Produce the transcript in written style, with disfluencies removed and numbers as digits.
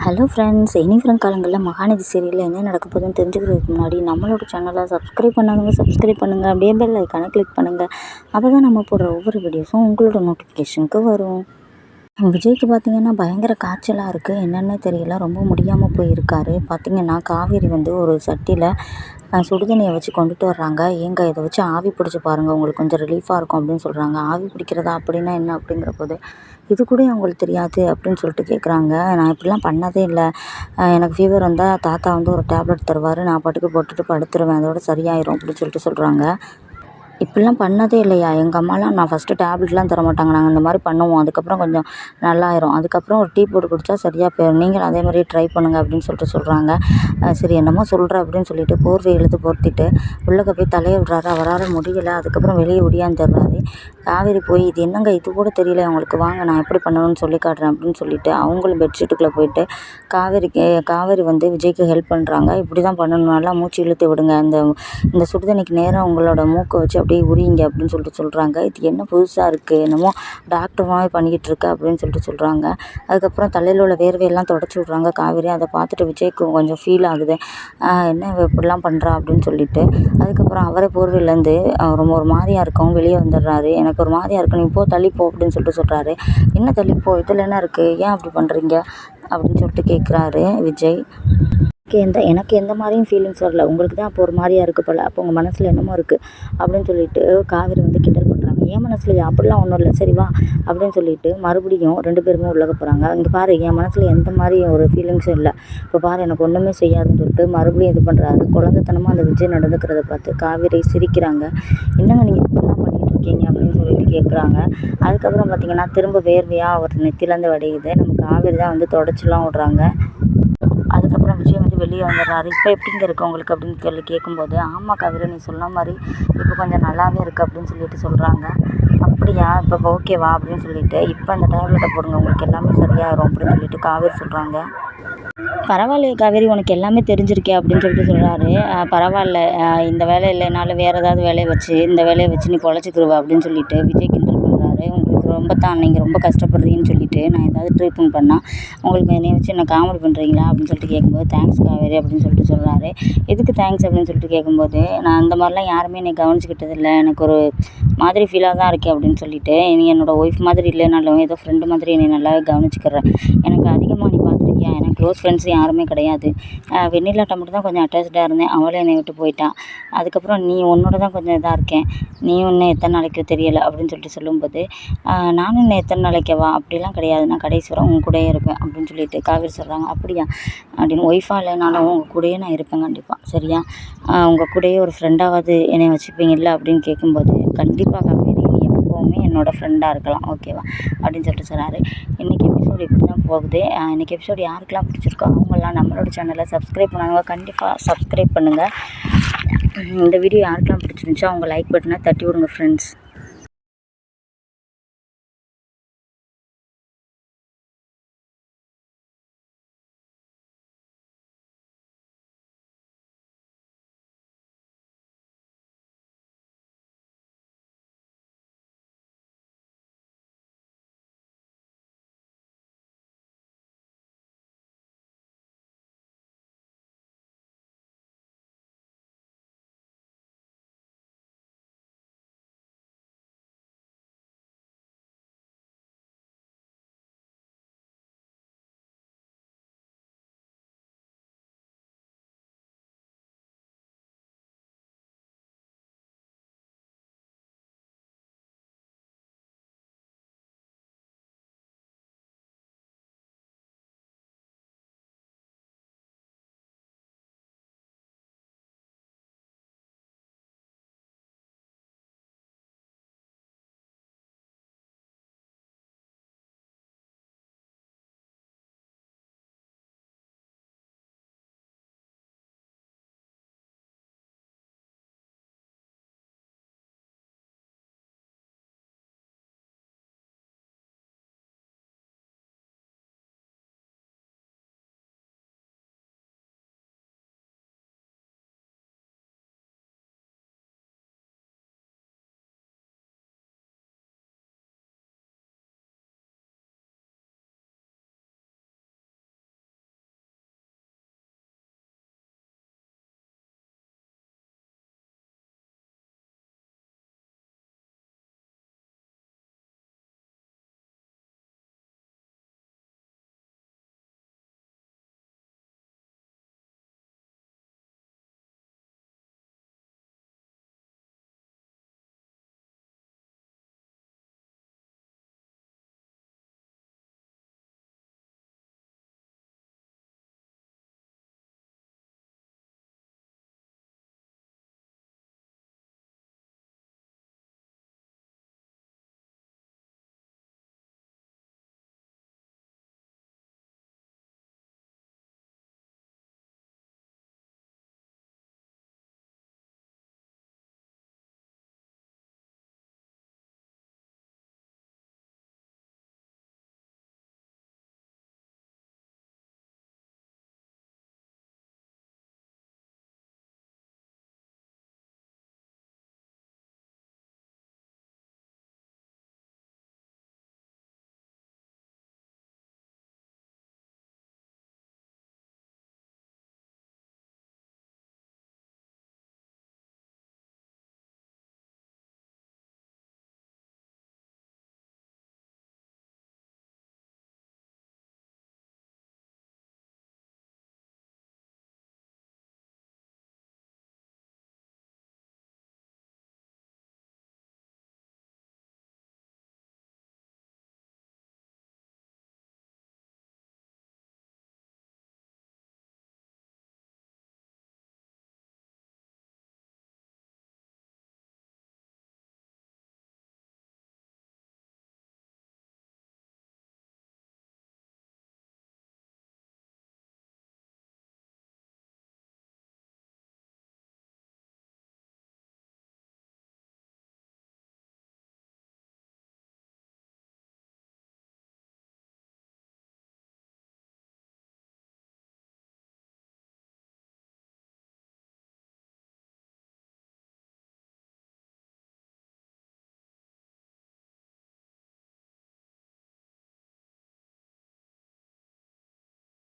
Hello friends, இனி வரும் காலங்களில் மகாநதி சீரியலில் என்ன நடக்க போகுதுன்னு தெரிஞ்சுக்கிறதுக்கு முன்னாடி நம்மளோட சேனலை சப்ஸ்கிரைப் பண்ணாதவங்க சப்ஸ்கிரைப் பண்ணுங்கள். அப்படியே பெல் ஐக்கானை கிளிக் பண்ணுங்கள். அப்போ தான் நம்ம போடுற ஒவ்வொரு வீடியோஸும் உங்களோட நோட்டிஃபிகேஷனுக்கு வரும். விஜய்க்கு பார்த்திங்கன்னா பயங்கர காய்ச்சலாக இருக்குது. என்னென்னு தெரியல, ரொம்ப முடியாமல் போயிருக்காரு. பார்த்திங்கன்னா காவேரி வந்து ஒரு சட்டியில் சுடுதண்ணியை வச்சு கொண்டுட்டு வர்றாங்க. ஏங்க இதை வச்சு ஆவி பிடிச்சி பாருங்கள், உங்களுக்கு கொஞ்சம் ரிலீஃபாக இருக்கும் அப்படின்னு சொல்கிறாங்க. ஆவி பிடிக்கிறதா அப்படின்னா என்ன அப்படிங்கிற போது, இது கூட அவங்களுக்கு தெரியாது அப்படின்னு சொல்லிட்டு கேட்குறாங்க. நான் இப்படிலாம் பண்ணதே இல்லை, எனக்கு ஃபீவர் வந்தால் தாத்தா வந்து ஒரு டேப்லெட் தருவார், நான் பாட்டுக்கு போட்டுட்டு படுத்துருவேன், அதோட சரியாயிரும் அப்படின்னு சொல்லிட்டு சொல்கிறாங்க. இப்படிலாம் பண்ணதே இல்லையா? எங்கள் அம்மாலாம் நான் ஃபஸ்ட்டு டேப்லெட்லாம் தர மாட்டாங்க, நாங்கள் இந்த மாதிரி பண்ணுவோம், அதுக்கப்புறம் கொஞ்சம் நல்லாயிரும், அதுக்கப்புறம் ஒரு டீ போட்டு குடித்தா சரியாக போயிடும், நீங்களும் அதே மாதிரியே ட்ரை பண்ணுங்கள் அப்படின்னு சொல்லிட்டு சொல்கிறாங்க. சரி என்னமோ சொல்கிற அப்படின்னு சொல்லிட்டு போர்வை இழுத்து போர்த்திட்டு உள்ளக்க போய் தலையை விடுறாரு. அவரால் முடியலை. அதுக்கப்புறம் வெளியே ஒடியாந்துடுறாரு. காவேரி போய் இது என்னங்க, இது கூட தெரியல உங்களுக்கு, வாங்க நான் எப்படி பண்ணணும்னு சொல்லி காட்டுறேன் அப்படின்னு சொல்லிட்டு அவங்களும் பெட்ஷீட்டுக்குள்ளே போயிட்டு காவேரி வந்து விஜய்க்கு ஹெல்ப் பண்ணுறாங்க. இப்படி தான் பண்ணணும், நல்லா மூச்சு இழுத்து விடுங்க, இந்த சுடுதண்ணிக்கு நேரம் உங்களோட மூக்கை வச்சு அப்படியே உரிங்க அப்படின்னு சொல்லிட்டு சொல்கிறாங்க. இது என்ன புதுசாக இருக்குது, என்னமோ டாக்டர் மாதிரி பண்ணிக்கிட்டு இருக்கு அப்படின்னு சொல்லிட்டு சொல்கிறாங்க. அதுக்கப்புறம் தலையில் உள்ள வேர்வையெல்லாம் தொடச்சி விட்றாங்க காவேரி. அதை பார்த்துட்டு விஜய்க்கு கொஞ்சம் ஃபீல் ஆகுது, என்ன இவ இப்படிலாம் பண்ணுறா அப்படின்னு சொல்லிட்டு. அதுக்கப்புறம் அவரே போர்வையிலேருந்து ரொம்ப ஒரு மாதிரியாக இருக்கவும் வெளியே வந்துடுறாரு. எனக்கு ஒரு மாதிரியாக இருக்கு, நீ போ தள்ளிப்போ அப்படின்னு சொல்லிட்டு சொல்கிறாரு. என்ன தள்ளிப்போ, இதில் என்ன இருக்குது, ஏன் அப்படி பண்ணுறீங்க அப்படின்னு சொல்லிட்டு கேட்குறாரு விஜய். எனக்கு எந்த மாதிரியும் ஃபீலிங்ஸ் வரல, உங்களுக்கு தான் அப்போ ஒரு மாதிரியாக இருக்குது போல், அப்போ உங்கள் மனசில் என்னமோ இருக்குது அப்படின்னு சொல்லிட்டு காவேரி வந்து கிண்டல் பண்ணுறாங்க. என் மனசில் அப்படிலாம் ஒன்றும் இல்லை, சரி வா அப்படின்னு சொல்லிட்டு மறுபடியும் 2 பேருமே உள்ளே போகிறாங்க. இங்கே பாரு, என் மனசில் எந்த மாதிரி ஒரு ஃபீலிங்ஸும் இல்லை, இப்போ பாரு எனக்கு ஒன்றுமே செய்யாதுன்னு சொல்லிட்டு மறுபடியும் இது பண்ணுறாரு. குழந்தைத்தனமாக அந்த விஜய் நடந்துக்கிறத பார்த்து காவேரி சிரிக்கிறாங்க. என்னங்க நீங்கள் இப்படிலாம் பண்ணிகிட்டு இருக்கீங்க அப்படின்னு சொல்லிட்டு கேட்குறாங்க. அதுக்கப்புறம் பார்த்திங்கன்னா திரும்ப வேர்வையாக அவர் நெத்திலேருந்து வடியுது. நம்ம காவேரி தான் வந்து தொடச்சிலாம் விட்றாங்க. அதுக்கப்புறம் விஜய் வந்து வெளியே வந்துடுறாரு. இப்போ எப்படிங்க இருக்குது உங்களுக்கு அப்படின்னு சொல்லி கேட்கும்போது, ஆமாம் காவேரி நீ சொன்ன மாதிரி இப்போ கொஞ்சம் நல்லாவே இருக்குது அப்படின்னு சொல்லிட்டு சொல்கிறாங்க. அப்படியா, இப்போ ஓகேவா அப்படின்னு சொல்லிட்டு, இப்போ அந்த டேப்லெட்டை போடுங்க, உங்களுக்கு எல்லாமே சரியாயிரும் அப்படின்னு சொல்லிட்டு காவேரி சொல்கிறாங்க. பரவாயில்லையே காவேரி, உனக்கு எல்லாமே தெரிஞ்சிருக்கே அப்படின்னு சொல்லிட்டு சொல்கிறாரு. பரவாயில்ல, இந்த வேலை இல்லைனாலும் வேறு ஏதாவது வேலையை வச்சு இந்த வேலையை வச்சு நீ பொழைச்சிக்கிருவ அப்படின்னு சொல்லிட்டு விஜய் கிண்டல் பண்ணுறாரு. உங்களுக்கு ரொம்ப தான், நீங்கள் ரொம்ப கஷ்டப்படுறீங்கன்னு சொல்லிட்டு நான் ஏதாவது ட்ரீட்மெண்ட் பண்ணால் உங்களுக்கு என்னைய வச்சு என்ன காமெடி பண்ணுறீங்களா அப்படின்னு சொல்லிட்டு கேட்கும்போது, தேங்க்ஸ் காவேரி அப்படின்னு சொல்லிட்டு சொல்கிறாரு. எதுக்கு தேங்க்ஸ் அப்படின்னு சொல்லிட்டு கேட்கும்போது, நான் அந்த மாதிரிலாம் யாருமே என்னை கவனிச்சிக்கிட்டதில்லை, எனக்கு ஒரு மாதிரி ஃபீலாக தான் இருக்கேன் அப்படின்னு சொல்லிட்டு, நீ என்னோடய ஒய்ஃப் மாதிரி இல்லைனாலும் ஏதோ ஃப்ரெண்டு மாதிரி என்னை நல்லாவே கவனிச்சிக்கிறேன், எனக்கு அதிகமாக நீ பார்த்துருக்கியா, எனக்கு க்ளோஸ் ஃப்ரெண்ட்ஸ் யாருமே கிடையாது, வெண்ணிலாட்ட மட்டும் தான் கொஞ்சம் அட்டாச்சாக இருந்தேன், அவளே என்னை விட்டு போயிட்டான், அதுக்கப்புறம் நீ உன்னோட தான் கொஞ்சம் இதாக இருக்கேன், நீ இன்னும் எத்தனை நாளைக்கு தெரியலை அப்படின்னு சொல்லிட்டு சொல்லும்போது, நானும் இன்னும் எத்தனை நாளைக்கவா, அப்படிலாம் கிடையாது, நான் கடைசி வரை உங்கள் கூடயே இருப்பேன் அப்படின்னு சொல்லிட்டு காவேரி சொல்கிறாங்க. அப்படியா அப்படின்னு, ஒய்ஃபாக இல்லைனாலும் உங்கள் கூடயே நான் இருப்பேன் கண்டிப்பாக, சரியா, உங்கள் கூடயே ஒரு ஃப்ரெண்டாவது என்னை வச்சுப்பீங்கல்ல அப்படின்னு கேட்கும்போது, கண்டிப்பாக காவேரி நீ எப்போவுமே என்னோடய ஃப்ரெண்டாக இருக்கலாம், ஓகேவா அப்படின்னு சொல்லிட்டு சொல்கிறாரு. இன்றைக்கி எபிசோடு இப்படி தான் போகுது. இன்றைக்கி எபிசோடு யாருக்கெல்லாம் பிடிச்சிருக்கோ அவங்கெல்லாம் நம்மளோட சேனலை சப்ஸ்கிரைப் பண்ணாங்க, கண்டிப்பாக சப்ஸ்கிரைப் பண்ணுங்கள். இந்த வீடியோ யாருக்கெல்லாம் பிடிச்சிருந்துச்சோ அவங்க லைக் பட்டனை தட்டி விடுங்க ஃப்ரெண்ட்ஸ்.